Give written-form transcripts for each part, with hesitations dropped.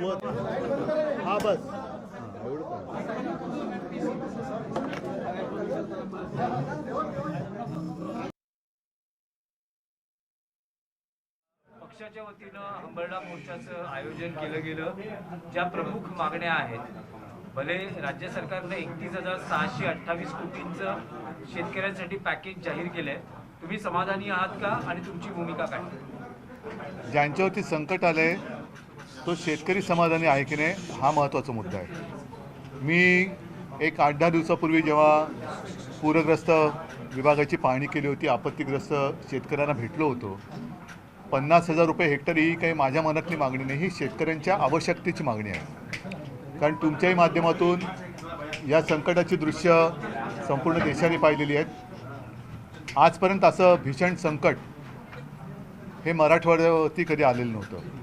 हा बस एवढं पक्षाच्या वतीनं हंबरडा मोर्चाचं आयोजन केलं गेलं. ज्या प्रमुख मागण्या आहेत, भले राज्य सरकारने 31,628 कोटींचं शेतकऱ्यांसाठी पॅकेज जाहीर केलंय, तुम्ही समाधानी आहात का आणि तुमची भूमिका काय? ज्यांच्यावरती संकट आलंय तो शेतकरी समाधानी आहे की नाही हा महत्त्वाचा मुद्दा आहे। मी एक 8-10 दिवसापूर्वी जेव्हा पूरग्रस्त विभागाची पाहणी केली होती, आपत्तीग्रस्त शेतकऱ्यांना भेटलो होतो, 50,000 रुपये हेक्टर ही काही माझ्या मनातली मागणी नाही, ही शेतकऱ्यांच्या आवश्यकतेची मागणी आहे। कारण तुमच्याही माध्यमातून या संकटाची दृश्य संपूर्ण देशाने पाहिलेली आहेत। आजपर्यंत असं भीषण संकट हे मराठवाड्यावरती कधी आलेलं नव्हतं।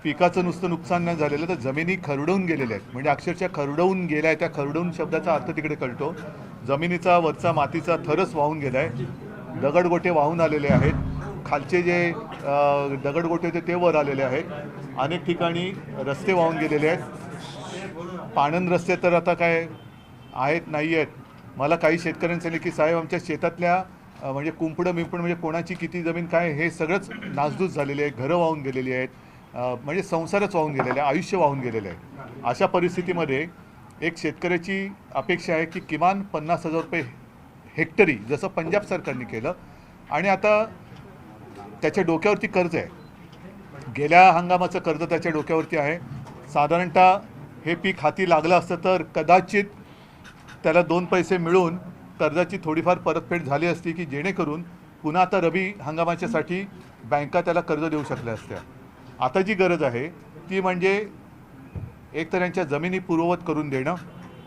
पिकाचं नुसतं नुकसान नाही झालेलं, तर जमिनी खरडवून गेलेल्या आहेत, म्हणजे अक्षरशः खरडवून गेल्या आहेत। त्या खरडवून शब्दाचा अर्थ तिकडे कळतो, जमिनीचा वरचा मातीचा थरच वाहून गेला आहे, दगडगोटे वाहून आलेले आहेत, खालचे जे दगडगोटे होते ते वर आलेले आहेत, अनेक ठिकाणी रस्ते वाहून गेलेले आहेत। पाणंद रस्ते तर आता काय आहेत नाही आहेत। मला काही शेतकऱ्यांनी सांगितले की साहेब आमच्या शेतातल्या म्हणजे कुंपडं बिंपडं म्हणजे कोणाची किती जमीन काय हे सगळंच नासधूस झालेले आहे, घरं वाहून गेलेली आहेत, म्हणजे संसारच वाहून गेलेले आहे, आयुष्य वाहून गेलेलं आहे। अशा परिस्थितीमध्ये एक शेतकऱ्याची अपेक्षा आहे की किमान 50,000 रुपये हेक्टरी जसं पंजाब सरकारने केलं, आणि आता त्याच्या डोक्यावरती कर्ज आहे, गेल्या हंगामाचं कर्ज त्याच्या डोक्यावरती आहे। साधारणतः हे पीक हाती लागलं असतं तर कदाचित त्याला 2 पैसे मिळून कर्जाची थोडीफार परतफेड झाली असती की जेणेकरून पुन्हा आता रबी हंगामाच्यासाठी बँका त्याला कर्ज देऊ शकल्या असत्या। आता जी गरज आहे ती म्हणजे एक तर यांच्या जमिनी पूर्ववत करून देणं,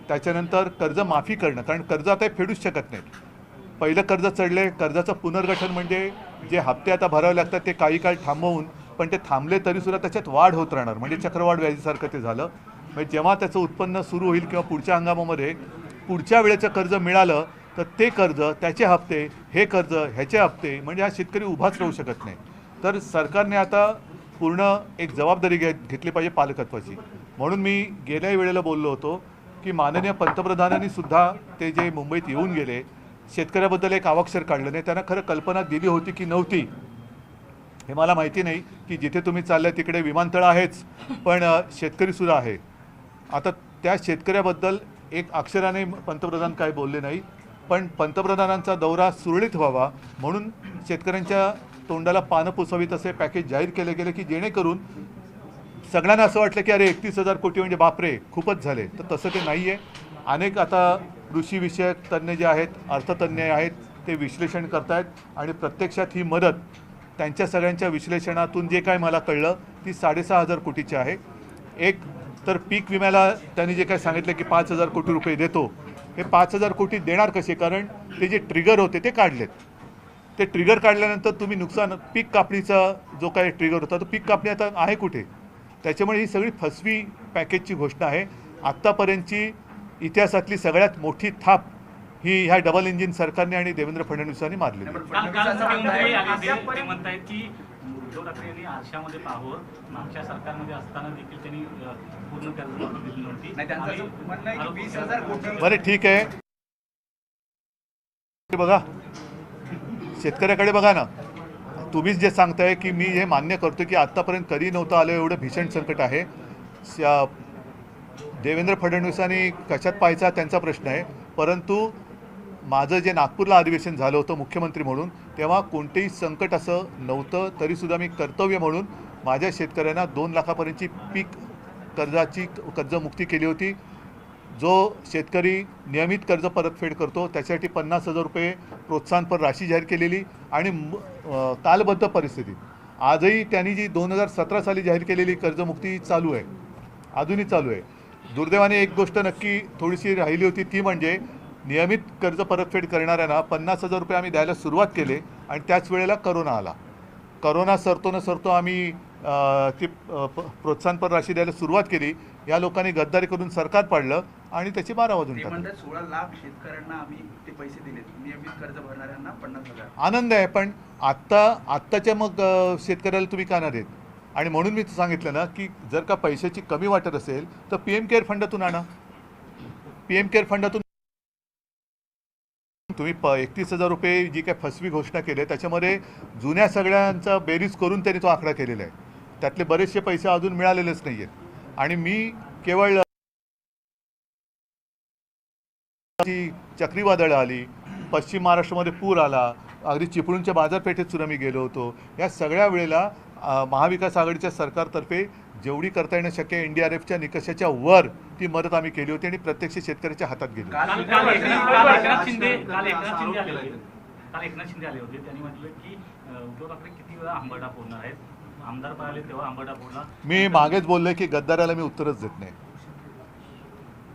त्याच्यानंतर कर्ज माफी करणं, कारण कर्ज आता फेडूच शकत नाहीत। पहिलं कर्ज चढले, कर्जाचं पुनर्गठन म्हणजे जे हप्ते आता भरावे लागतात ते काही काळ थांबवून, पण ते थांबले तरीसुद्धा त्याच्यात वाढ होत राहणार, म्हणजे चक्रवाढ व्याजीसारखं ते झालं। म्हणजे जेव्हा त्याचं उत्पन्न सुरू होईल किंवा पुढच्या हंगामामध्ये पुढच्या वेळेचं कर्ज मिळालं तर ते कर्ज, त्याचे हप्ते, हे कर्ज, ह्याचे हप्ते, म्हणजे हा शेतकरी उभाच राहू शकत नाही। तर सरकारने आता पूर्ण एक जबाबदारी घेतली पाहिजे पालकत्वाची। म्हणून मी गेल्याही वेळेला बोललो होतो की माननीय पंतप्रधानांनी सुद्धा ते जे मुंबईत येऊन गेले, शेतकऱ्याबद्दल एक अवाक्षर काढलं नाही। त्यांना खरं कल्पना दिली होती की नव्हती हे मला माहिती नाही, की जिथे तुम्ही चालले तिकडे विमानतळ आहेच पण शेतकरीसुद्धा आहे। आता त्या शेतकऱ्याबद्दल एक अक्षराने पंतप्रधान काय बोलले नाही, पण पंतप्रधानांचा दौरा सुरळीत व्हावा म्हणून शेतकऱ्यांच्या तोंडाला पानं पुसावीत असे पॅकेज जाहीर केले गेले की जेणेकरून सगळ्यांना असं वाटलं की अरे 31,000 कोटी म्हणजे बापरे खूपच झाले, तर तसं ते नाही आहे। अनेक आता कृषीविषयक तज्ज्ञ जे आहेत, अर्थतज्ज्ञ आहेत, ते विश्लेषण करत आहेत आणि प्रत्यक्षात ही मदत त्यांच्या सगळ्यांच्या विश्लेषणातून जे काय मला कळलं ती 6,500 कोटीची आहे। एक तर पीक विम्याला त्यांनी जे काय सांगितलं की 5,000 कोटी रुपये देतो, हे 5,000 कोटी देणार कसे, कारण ते जे ट्रिगर होते ते काढलेत। ते ट्रिगर काढल्यानंतर तुम्ही नुकसान, पीक कापणीचा जो काही ट्रिगर होता तो पीक कापणी आता आहे कुठे, त्याच्यामुळे ही सगळी फसवी पॅकेजची घोषणा आहे। आत्तापर्यंतची इतिहासातली सगळ्यात मोठी थाप ही ह्या डबल इंजिन सरकारने आणि देवेंद्र फडणवीसांनी मारलेली आहे। म्हणतायत की उद्धव ठाकरे यांनी आरशामध्ये पाहावं, मागच्या सरकारमध्ये असताना देखील त्यांनी पूर्ण कर्जमाफी दिली नव्हती। बरं ठीक आहे, बघा शेतकऱ्याकडे बघा ना, तुम्हीच जे सांगताय की मी हे मान्य करतो की आत्तापर्यंत कधी नव्हतं आलं एवढं भीषण संकट आहे। देवेंद्र फडणवीसांनी कशात पाहायचा त्यांचा प्रश्न आहे, परंतु माझं जे नागपूरला अधिवेशन झालं होतं मुख्यमंत्री म्हणून, तेव्हा कोणतेही संकट असं नव्हतं, तरीसुद्धा मी कर्तव्य म्हणून माझ्या शेतकऱ्यांना 2 लाखापर्यंतची पीक कर्जाची कर्जमुक्ती केली होती। जो शेतकरी नियमित कर्ज परतफेड करतो त्यासाठी 50,000 रुपये प्रोत्साहनपर राशी जाहीर केलेली, आणि कालबद्ध परिस्थितीत आजही त्यांनी जी 2017 साली जाहीर केलेली कर्जमुक्ती चालू आहे, अजूनही चालू आहे। दुर्दैवाने एक गोष्ट नक्की थोडीशी राहिली होती, ती म्हणजे नियमित कर्ज परतफेड करणाऱ्यांना 50,000 रुपये आम्ही द्यायला सुरुवात केले, आणि त्याच वेळेला करोना आला। करोना सरतो न सरतो आम्ही ती प्रोत्साहनपर राशी द्यायला सुरुवात केली, या लोकांनी गद्दारी करून सरकार पाडलं आणि त्याची 12 वाजून टाकली। 16 लाख शेतकऱ्यांना आम्ही ते पैसे दिले, नियमित कर्ज भरणाऱ्यांना 50,000। आनंद आहे, पण आत्ताच्या मग शेतकऱ्याला तुम्ही का नाही देत? आणि म्हणून मी सांगितलं ना की जर का पैशाची कमी वाटत असेल तर PM केअर फंडातून आणा. PM केअर फंडातून तुम्ही 31,000 रुपये जी काय फसवी घोषणा केली आहे त्याच्यामध्ये जुन्या सगळ्यांचा बेरीज करून त्यांनी तो आकडा केलेला आहे. त्यातले बरेचसे पैसे अजून मिळालेलेच नाही आहेत. आणि मी केवळ चक्रीवादळं आली, पश्चिम महाराष्ट्रामध्ये पूर आला, अगदी चिपळूणच्या बाजारपेठेत सुद्धा मी गेलो होतो. या सगळ्या वेळेला महाविकास आघाडीच्या सरकारतर्फे जेवढी करता येणं शक्य आहे NDRFच्या निकषाच्या वर ती मदत आम्ही केली होती आणि प्रत्यक्ष शेतकऱ्याच्या हातात गेली. काल एकनाथ शिंदे आले होते. त्यांनी म्हटलं की उद्धव ठाकरे किती वेळा आंबरडा फोडणार आहेत. आमदार पळाले तेव्हा आंबरडा फोडला. मी मागेच बोललोय की गद्दाराला मी उत्तरच देत नाही.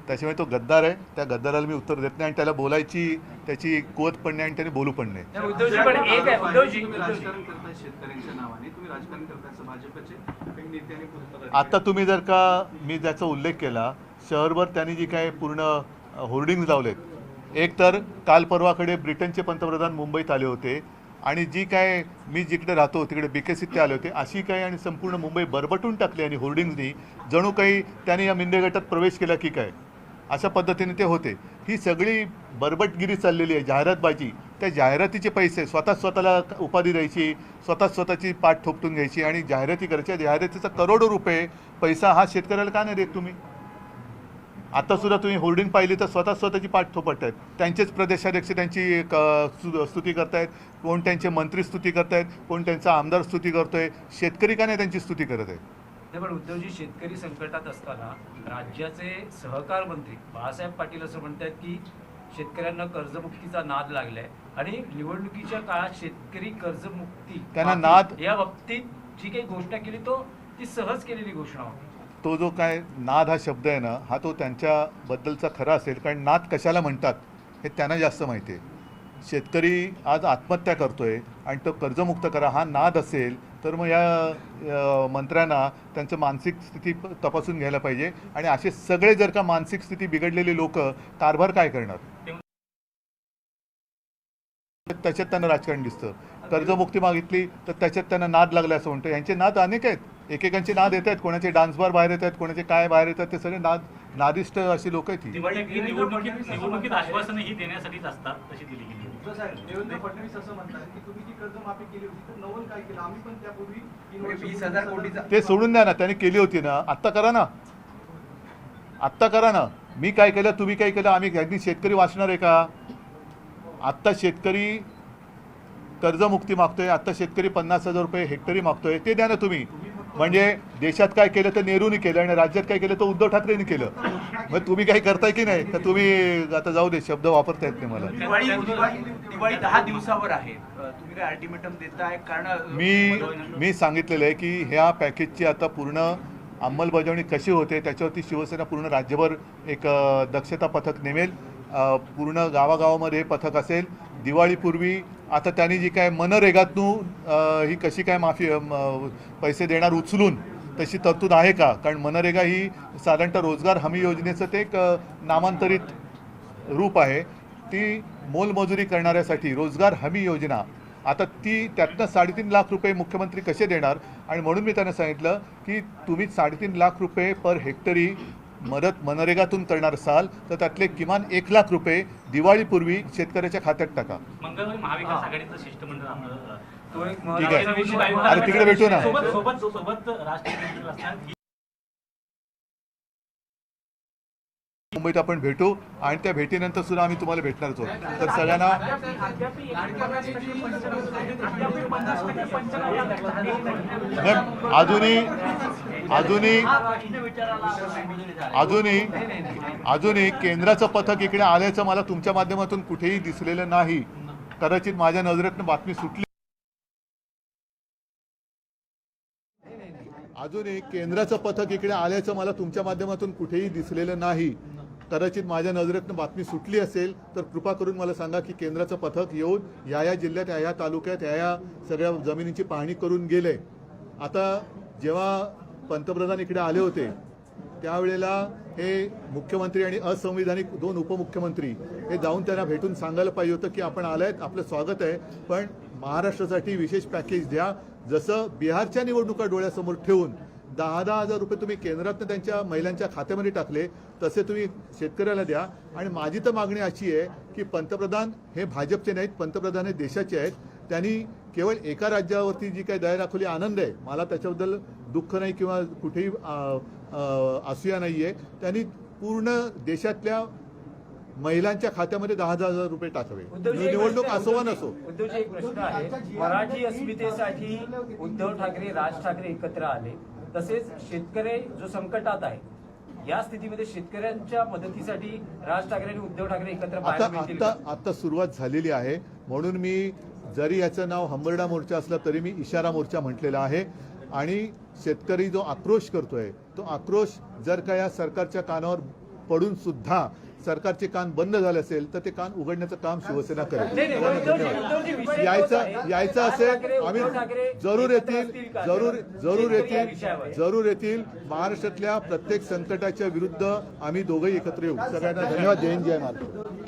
त्याच्यामुळे तो गद्दार आहे, त्या गद्दाराला मी उत्तर देत नाही आणि त्याला बोलायची त्याची कुवत पण नाही आणि त्याने बोलू पण नाही. उद्धवजी पण एक आहे, उद्धवजी राजकारण करताय शेतकऱ्यांच्या नावाने, तुम्ही राजकारण करताय असं भाजपचे काही नेत्यांनी बोलतात. आता तुम्ही जर का मी ज्याचा उल्लेख केला शहरभर त्यांनी जी काय पूर्ण होर्डिंग्ज लावलेत. एक तर काल परवाकडे ब्रिटनचे पंतप्रधान मुंबईत आले होते आणि जी काय मी जिकडे राहतो तिकडे BKCत ते आले होते. अशी काय आणि संपूर्ण मुंबई बरबटून टाकली आणि होर्डिंग्जनी जणू काही त्यांनी या मिंदे गटात प्रवेश केला की काय अशा पद्धतीने ते होते. ही सगळी बरबटगिरी चाललेली आहे, जाहिरातबाजी. त्या जाहिरातीचे पैसे स्वतःला उपाधी द्यायची, स्वतःची पाठ थोपटून घ्यायची आणि जाहिराती करायच्या. जाहिरातीचा करोडो रुपये पैसा हा शेतकऱ्याला का नाही देत तुम्ही? आतासुद्धा तुम्ही होर्डिंग पाहिली तर स्वतःची पाठ थोपट आहेत. त्यांचेच प्रदेशाध्यक्ष त्यांची स्तुती करतायत, कोण त्यांचे मंत्री स्तुती करतायत, कोण त्यांचा आमदार स्तुती करतोय. शेतकरी का नाही त्यांची स्तुती करत आहे? नाही, पण उद्धवजी शेतकरी संकटात असताना राज्याचे सहकार मंत्री बाळासाहेब पाटील असं म्हणतात की शेतकऱ्यांना कर्जमुक्तीचा नाद लागलाय आणि निवडणुकीच्या काळात शेतकरी कर्जमुक्ती त्यांना नाद या बाबतीत जी काही घोषणा केली ती सहज केलेली घोषणा होती. तो जो काय नाद हा शब्द आहे ना हा तो त्यांच्याबद्दलचा खरा असेल, कारण नाद कशाला म्हणतात हे त्यांना जास्त माहिती आहे. शेतकरी आज आत्महत्या करतोय आणि तो कर्जमुक्त करा हा नाद असेल तर मग या मंत्र्यांना त्यांचं मानसिक स्थिती तपासून घ्यायला पाहिजे. आणि असे सगळे जर का मानसिक स्थिती बिघडलेले लोक कारभार काय करणार? त्याच्यात त्यांना राजकारण दिसतं. कर्जमुक्ती मागितली तर त्याच्यात त्यांना नाद लागला असं म्हणतं. यांचे नाद अनेक आहेत, एकेकांचे नाद येत आहेत, कोणाचे डान्स बार बाहेर येत आहेत, कोणाचे काय बाहेर येतात. ते सगळे नादिष्ट अशी लोक आहेत. निवडणुकीत आश्वासनं ही देण्यासाठीच असतात तशी दिली गेली. देवेंद्र फडणवीस असं म्हणतात की तुम्ही जी कर्जमाफी केली होती तर नवल काय केलं, आम्ही पण त्यापूर्वी 20,000 कोटीचा ते सोडून द्या ना, त्यांनी केली होती ना, आत्ता करा ना, आत्ता करा ना. मी काय केलं, तुम्ही काय केलं, आम्ही अगदी शेतकरी वाचणार आहे का? आत्ता शेतकरी कर्जमुक्ती मागतोय, आत्ता शेतकरी 50,000 रुपये हेक्टरी मागतोय, ते द्या ना तुम्ही. म्हणजे देशात काय केलं तर नेहरूनी केलं आणि राज्यात काय केलं तर उद्धव ठाकरेंनी केलं. मग तुम्ही काही करताय की नाही? तर तुम्ही आता जाऊ दे, शब्द वापरता येत नाही मला. दिवाळी 10 दिवसावर आहे, तुम्ही काय अल्टिमेटम देताय? कारण मी सांगितलेलं आहे की ह्या पॅकेजची आता पूर्ण अंमलबजावणी कशी होते त्याच्यावरती शिवसेना पूर्ण राज्यभर एक दक्षता पथक नेमेल. पूर्ण गावागावामध्ये हे पथक असेल. दिवाळीपूर्वी आता त्यांनी जी काय मनरेगातून ही कशी काय माफी पैसे देणार उचलून तशी तरतूद आहे का? कारण मनरेगा ही साधारणतः रोजगार हमी योजनेचं ते एक नामांतरित रूप आहे. ती मोलमजुरी करणाऱ्यासाठी रोजगार हमी योजना, आता ती त्यातनं 3.5 लाख रुपये मुख्यमंत्री कसे देणार? आणि म्हणून मी त्यांना सांगितलं की तुम्ही 3.5 लाख रुपये पर हेक्टरी मदत मनरेगातून करणार असाल तर त्यातले किमान 1 लाख रुपये दिवाळीपूर्वी शेतकऱ्याच्या खात्यात टाका. मंगळवारी महाविकास आघाडीचं शिष्टमंडळ तो एक ठीक आहे. महत्त्वाचा अरे तिकडे भेटू ना. सोबत राष्ट्रीय असणार. मुंबईत आपण भेटू आणि त्या भेटीनंतर सुद्धा आम्ही तुम्हाला भेटणारच आहोत. तर सगळ्यांना अजूनही केंद्राचं पथक इकडे आल्याचं मला तुमच्या माध्यमातून कुठेही दिसलेलं नाही. कदाचित माझ्या नजरेतनं बातमी सुटली. अजूनही केंद्राचं पथक इकडे आल्याचं मला तुमच्या माध्यमातून कुठेही दिसलेलं नाही. कदाचित माझ्या नजरेतनं बातमी सुटली असेल तर कृपा करून मला सांगा की केंद्राचं पथक येऊन या जिल्ह्यात या तालुक्यात या सगळ्या जमिनीची पाहणी करून गेले. आता जेव्हा पंतप्रधान इकडे आले होते त्यावेळेला हे मुख्यमंत्री आणि असंविधानिक 2 उपमुख्यमंत्री हे जाऊन त्यांना भेटून सांगायला पाहिजे होतं की आपण आलायत, आपलं स्वागत आहे, पण महाराष्ट्रासाठी विशेष पॅकेज द्या. जसं बिहारच्या निवडणुका डोळ्यासमोर ठेवून 10,000 रुपये तुम्ही केंद्रातनं त्यांच्या महिलांच्या खात्यामध्ये टाकले, तसे तुम्ही शेतकऱ्याला द्या. आणि माझी तर मागणी अशी आहे की पंतप्रधान हे भाजपचे नाहीत, पंतप्रधान हे देशाचे आहेत. त्यांनी केवळ एका राज्यावरती जी काही दया दाखवली, आनंद आहे मला, त्याच्याबद्दल दुःख नाही किंवा कुठेही असूया नाही आहे. त्यांनी पूर्ण देशातल्या महिलांच्या खात्यामध्ये 10,000 रुपये टाकावे, निवडणूक असो वा नसो. उद्धवजी, एक प्रश्न आहे. मराठी अस्मितेसाठी उद्धव ठाकरे, राज ठाकरे एकत्र आले, तसेच शेतकरी जो संकटात आहे, या स्थितीमध्ये शेतकऱ्यांच्या मदतीसाठी राज ठाकरे आणि उद्धव ठाकरे एकत्र पाहायला मिळतील का? आता सुरुवात झालेली आहे. म्हणून मी जरी याचं नाव हंबरडा मोर्चा असलं तरी मी इशारा मोर्चा म्हटलेला आहे. आणि शेतकरी जो आक्रोश करतोय, तो आक्रोश जर का या सरकारच्या कानावर पडून सुद्धा सरकारचे कान बंद झाले असेल तर ते कान उघडण्याचं काम शिवसेना करेल. यायचं असेल आम्ही जरूर येतील. महाराष्ट्रातल्या प्रत्येक संकटाच्या विरुद्ध आम्ही दोघंही एकत्र येऊ. सगळ्यांना धन्यवाद. जय हिंद, जय महाराष्ट्र.